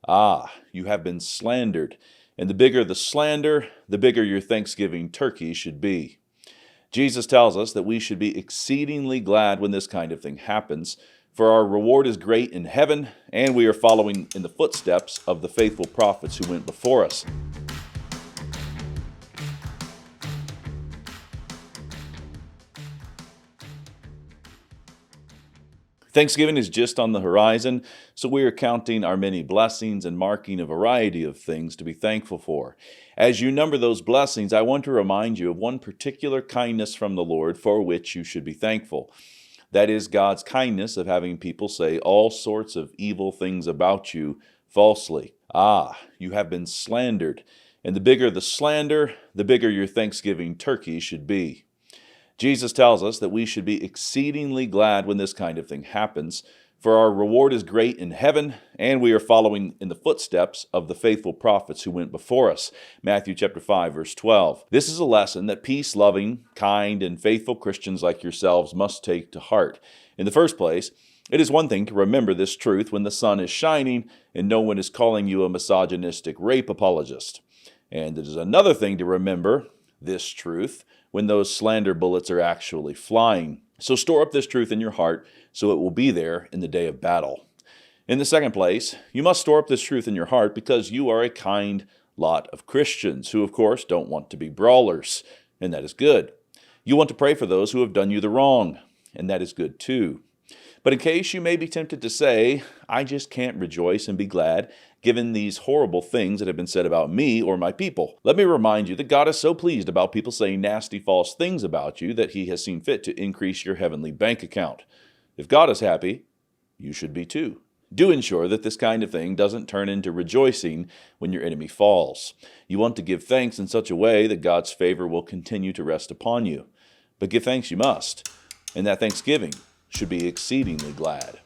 You have been slandered, and the bigger the slander, the bigger your Thanksgiving turkey should be. Jesus tells us that we should be exceedingly glad when this kind of thing happens, for our reward is great in heaven, and we are following in the footsteps of the faithful prophets who went before us. Thanksgiving is just on the horizon, so we are counting our many blessings and marking a variety of things to be thankful for. As you number those blessings, I want to remind you of one particular kindness from the Lord for which you should be thankful. That is God's kindness of having people say all sorts of evil things about you falsely. You have been slandered, and the bigger the slander, the bigger your Thanksgiving turkey should be. Jesus tells us that we should be exceedingly glad when this kind of thing happens, for our reward is great in heaven, and we are following in the footsteps of the faithful prophets who went before us. Matthew chapter 5, verse 12. This is a lesson that peace-loving, kind, and faithful Christians like yourselves must take to heart. In the first place, it is one thing to remember this truth when the sun is shining and no one is calling you a misogynistic rape apologist. And it is another thing to remember this truth when those slander bullets are actually flying. So store up this truth in your heart so it will be there in the day of battle. In the second place, you must store up this truth in your heart because you are a kind lot of Christians who, of course, don't want to be brawlers, and that is good. You want to pray for those who have done you the wrong, and that is good too. But in case you may be tempted to say, I just can't rejoice and be glad given these horrible things that have been said about me or my people. Let me remind you that God is so pleased about people saying nasty false things about you that He has seen fit to increase your heavenly bank account. If God is happy, you should be too. Do ensure that this kind of thing doesn't turn into rejoicing when your enemy falls. You want to give thanks in such a way that God's favor will continue to rest upon you. But give thanks you must, and that thanksgiving should be exceedingly glad.